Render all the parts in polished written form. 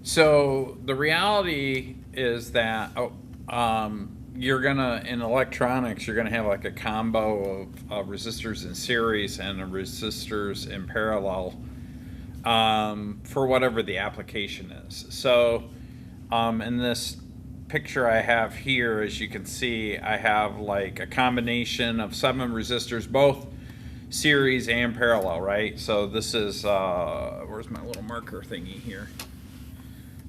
So the reality is that you're gonna in electronics you're gonna have like a combo of resistors in series and resistors in parallel for whatever the application is. So in this picture I have here, as you can see, I have like a combination of 7 resistors, both series and parallel, right? So this is where's my little marker thingy here?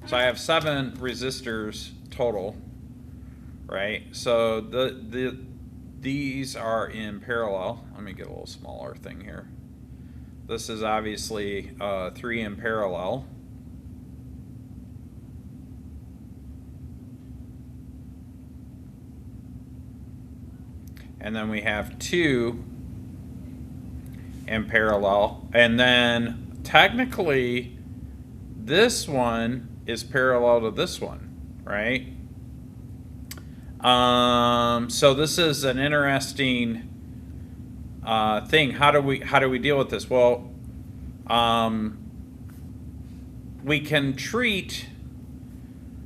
So I have 7 resistors total, right? So these are in parallel. Let me get a little smaller thing here. This is obviously 3 in parallel. And then we have 2 in parallel. And then technically this one is parallel to this one, right? So this is an interesting thing. How do we deal with this? Well, we can treat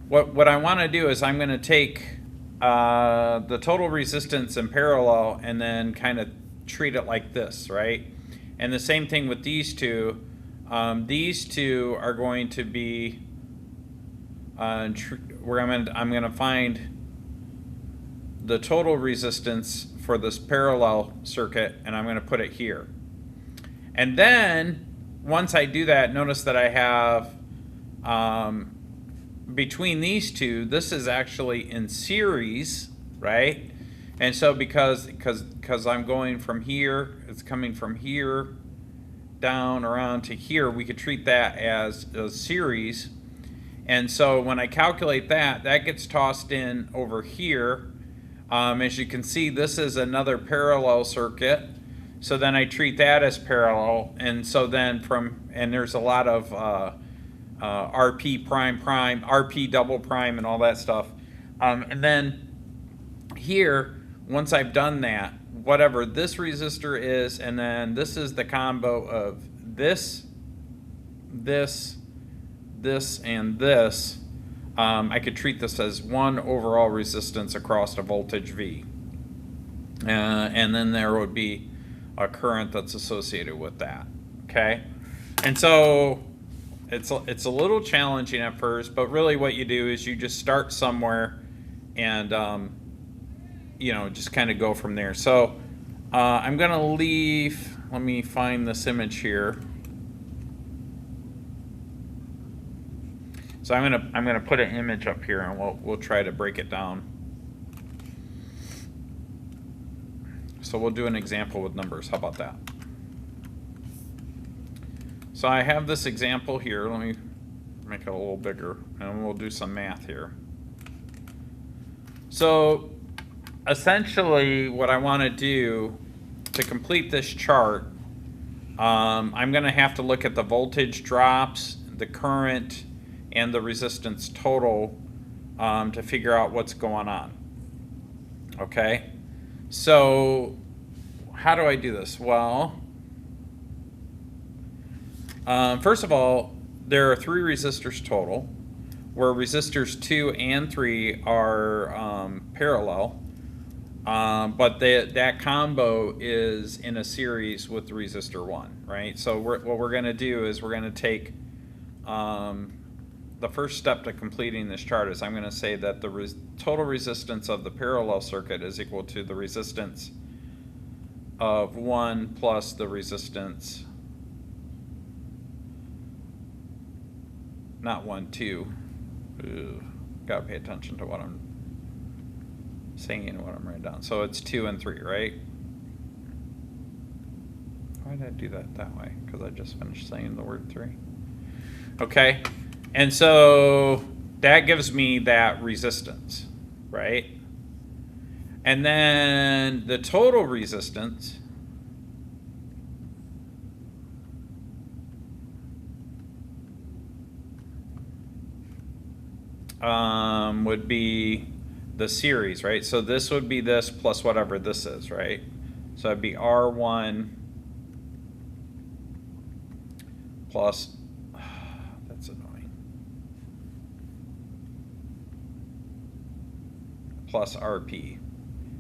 what I want to do is I'm going to take the total resistance in parallel and then kind of treat it like this, right? And the same thing with these two. These two are going to be where I'm going to find the total resistance for this parallel circuit, and I'm going to put it here. And then once I do that, notice that I have between these two, this is actually in series, right? And so because I'm going from here, it's coming from here down around to here, we could treat that as a series. And so when I calculate that, that gets tossed in over here. As you can see, this is another parallel circuit. So then I treat that as parallel. And so then and there's a lot of RP prime, RP double prime, and all that stuff. And then here, once I've done that, whatever this resistor is, and then this is the combo of this, and this, I could treat this as one overall resistance across a voltage V. And then there would be a current that's associated with that, okay? And so it's a little challenging at first, but really what you do is you just start somewhere and just kind of go from there. So I'm gonna leave, let me find this image here. So I'm gonna put an image up here, and we'll try to break it down. So we'll do an example with numbers. How about that? So I have this example here. Let me make it a little bigger, and we'll do some math here. So essentially what I want to do to complete this chart, I'm going to have to look at the voltage drops, the current, and the resistance total to figure out what's going on. Okay, so how do I do this? Well, first of all, there are 3 resistors total, where resistors 2 and 3 are parallel, but that combo is in a series with the resistor 1, right? So what we're going to do is we're going to take the first step to completing this chart is I'm going to say that the total resistance of the parallel circuit is equal to the resistance of 1 plus the resistance, not 1, 2. Gotta pay attention to what I'm saying and what I'm writing down. So it's 2 and 3, right? Why did I do that way? Because I just finished saying the word 3. Okay, and so that gives me that resistance, right? And then the total resistance would be the series, right? So this would be this plus whatever this is, right? So it'd be R1 plus, that's annoying. plus RP.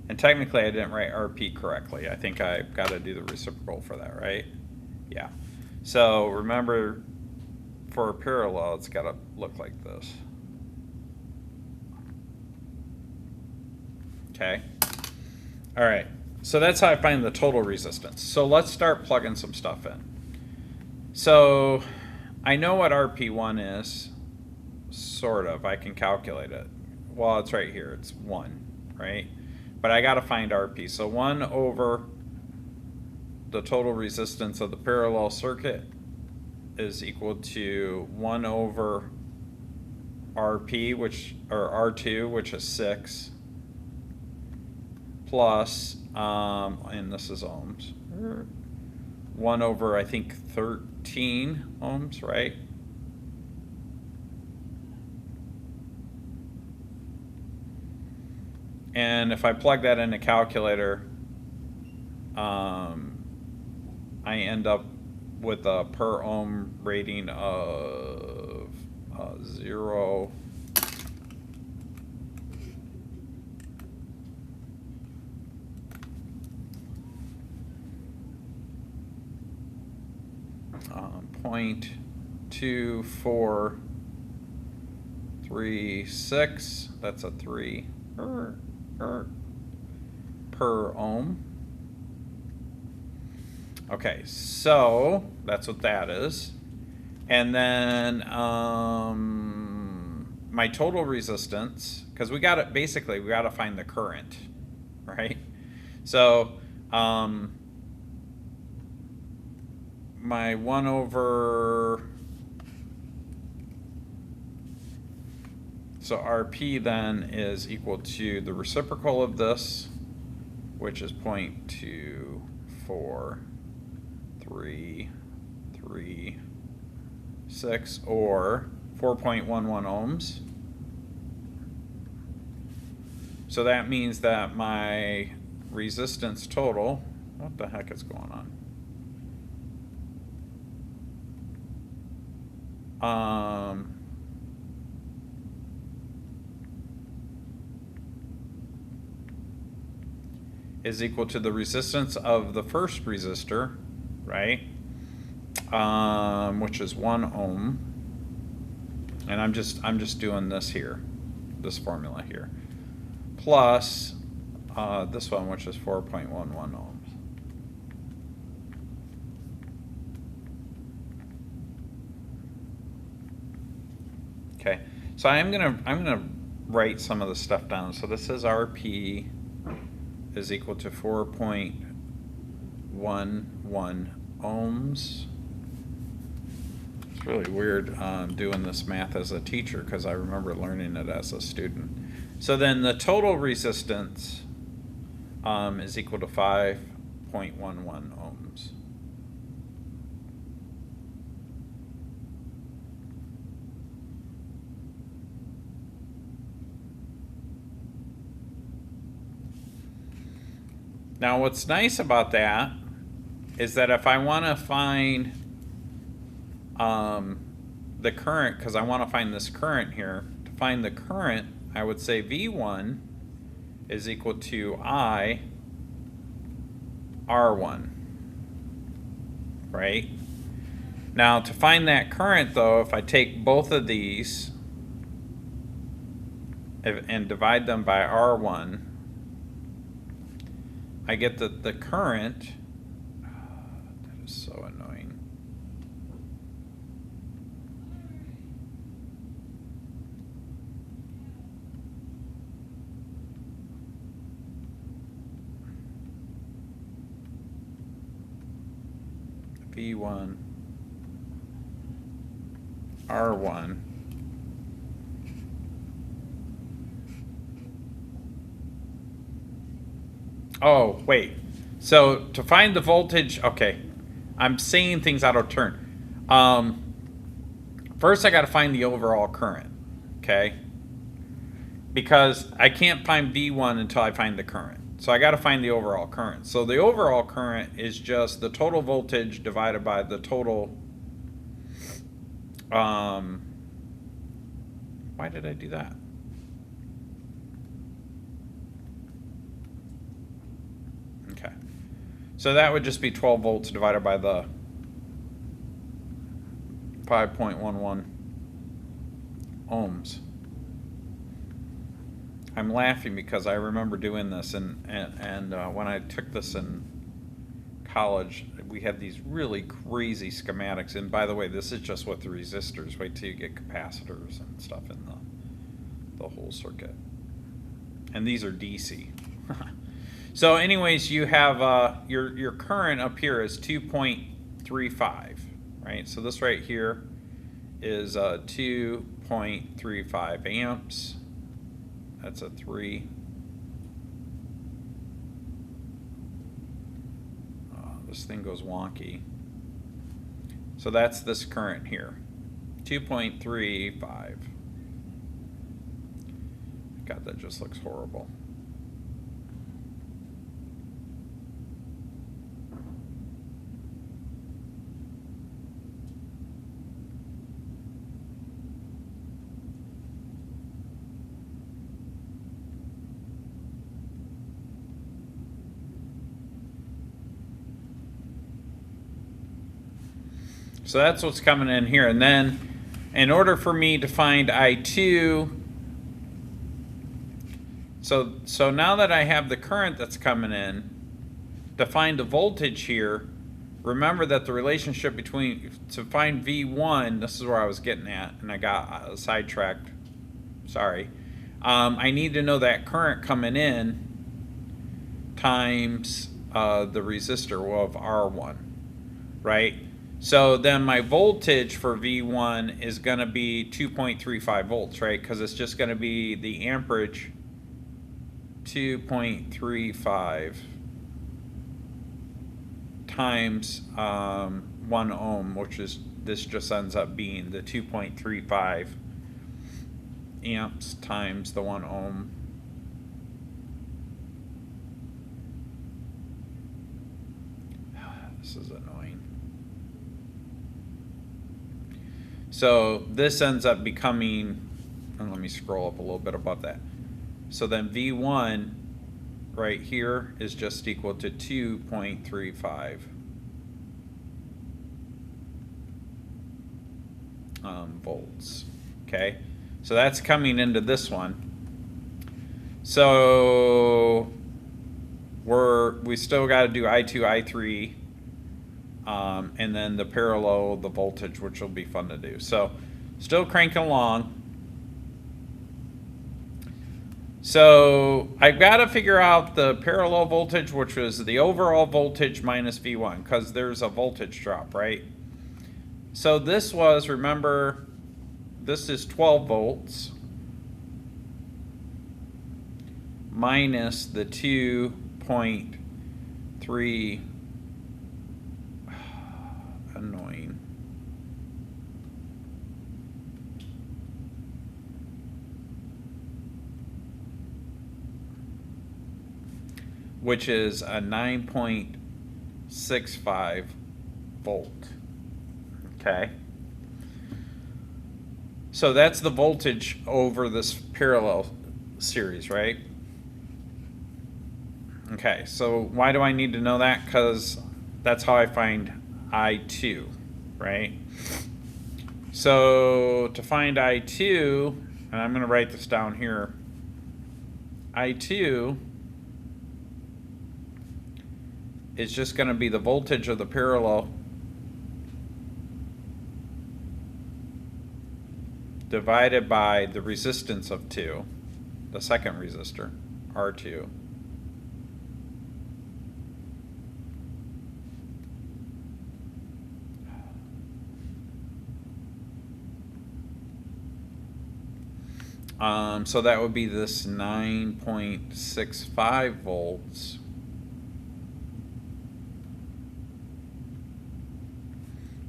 And technically I didn't write RP correctly. I think I've got to do the reciprocal for that, right? Yeah. So remember, for a parallel, it's got to look like this. Okay. All right. So that's how I find the total resistance. So let's start plugging some stuff in. So I know what RP1 is, sort of. I can calculate it. Well, it's right here. It's 1, right? But I got to find RP. So 1 over the total resistance of the parallel circuit is equal to 1 over RP, or R2, which is 6, plus, and this is ohms, 1 over, I think, 13 ohms, right? And if I plug that in a calculator, I end up with a per ohm rating of 0. .2436. That's a 3 per ohm. Okay, so that's what that is. And then my total resistance, because we got to basically we got to find the current, right? So my 1 over, so RP then is equal to the reciprocal of this, which is 0.24336, or 4.11 ohms. So that means that my resistance total, what the heck is going on? Is equal to the resistance of the first resistor, right? Which is 1 ohm. And I'm just doing this here, this formula here, plus this one, which is 4.11 ohms. Okay, so I'm gonna write some of the stuff down. So this is RP is equal to 4.11 ohms. It's really weird doing this math as a teacher, because I remember learning it as a student. So then the total resistance is equal to 5.11 ohms. Now what's nice about that is that if I want to find the current, because I want to find this current here, to find the current, I would say V1 is equal to I R1, right? Now to find that current though, if I take both of these and divide them by R1, I get that the current, that is so annoying. V1, R1. Oh, wait. So to find the voltage, okay, I'm saying things out of turn. First I got to find the overall current, okay? Because I can't find V1 until I find the current. So I got to find the overall current. So the overall current is just the total voltage divided by the total, why did I do that? So that would just be 12 volts divided by the 5.11 ohms. I'm laughing because I remember doing this, and when I took this in college, we had these really crazy schematics. And by the way, this is just with the resistors. Wait till you get capacitors and stuff in the whole circuit. And these are DC. So anyways, you have your current up here is 2.35, right? So this right here is 2.35 amps. That's a 3. This thing goes wonky. So that's this current here, 2.35. God, that just looks horrible. So that's what's coming in here. And then in order for me to find I2, so now that I have the current that's coming in, to find the voltage here, remember that the relationship between, to find V1, this is where I was getting at, and I got sidetracked, sorry. I need to know that current coming in times the resistor of R1, right? So then my voltage for V1 is going to be 2.35 volts, right? Because it's just going to be the amperage 2.35 times 1 ohm, which is, this just ends up being the 2.35 amps times the 1 ohm. This is annoying. So this ends up becoming, and let me scroll up a little bit above that. So then V1 right here is just equal to 2.35 volts. Okay, so that's coming into this one. So we still got to do I2, I3. And then the parallel, the voltage, which will be fun to do. So still cranking along. So I've got to figure out the parallel voltage, which was the overall voltage minus V1, because there's a voltage drop, right? So this was, remember, this is 12 volts minus the 2.3, annoying. Which is a 9.65 volt. Okay. So that's the voltage over this parallel series, right? Okay, so why do I need to know that? Because that's how I find I2, right? So to find I2, and I'm going to write this down here, I2 is just going to be the voltage of the parallel divided by the resistance of 2, the second resistor, R2. So that would be this 9.65 volts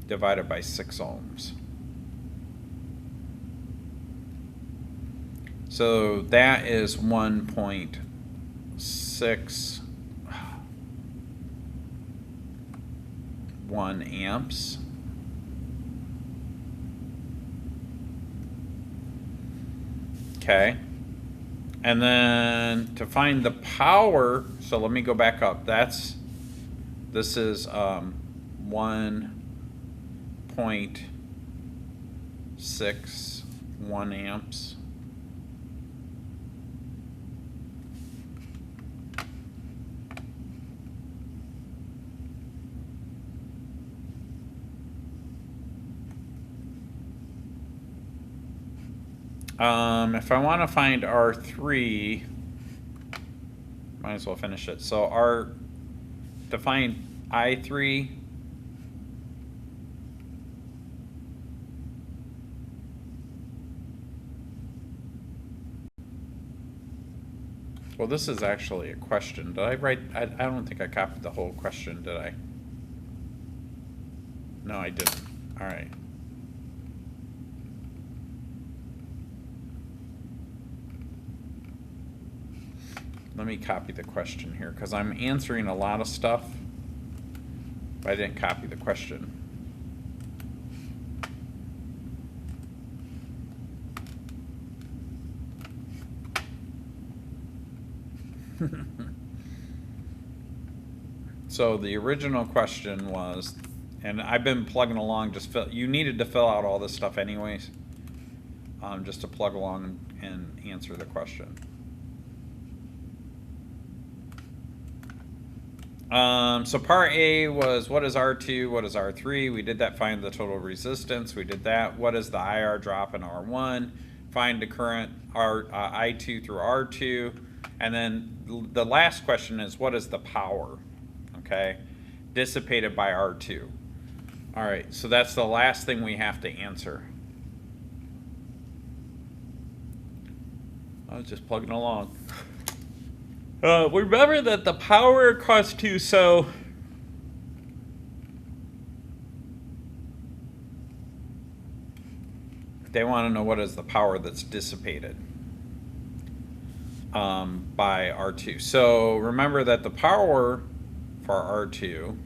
divided by 6 ohms. So that is 1.61 amps. Okay. And then to find the power, so let me go back up. That's This is 1.61 amps. If I want to find R3, might as well finish it. So to find I3, well, this is actually a question. Did I write? I don't think I copied the whole question, did I? No, I didn't. All right. Let me copy the question here, because I'm answering a lot of stuff, but I didn't copy the question. So the original question was, and I've been plugging along, you needed to fill out all this stuff anyways, just to plug along and answer the question. So part A was, what is R2, what is R3? We did that, find the total resistance. We did that. What is the IR drop in R1? Find the current I2 through R2. And then the last question is, what is the power, okay, dissipated by R2? All right, so that's the last thing we have to answer. I was just plugging along. Remember that the power costs 2, so they want to know what is the power that's dissipated by R2. So remember that the power for R2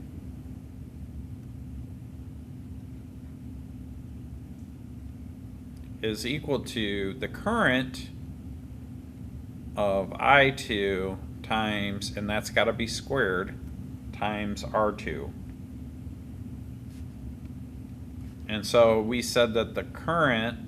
is equal to the current of I2 times, and that's got to be squared, times R2. And so we said that the current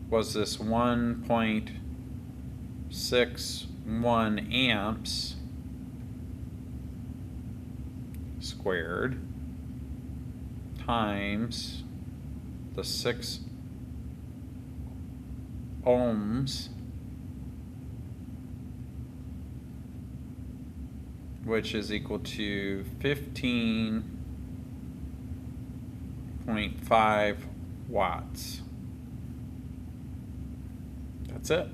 was this 1.61 amps squared times the 6 ohms, which is equal to 15.5 watts. That's it.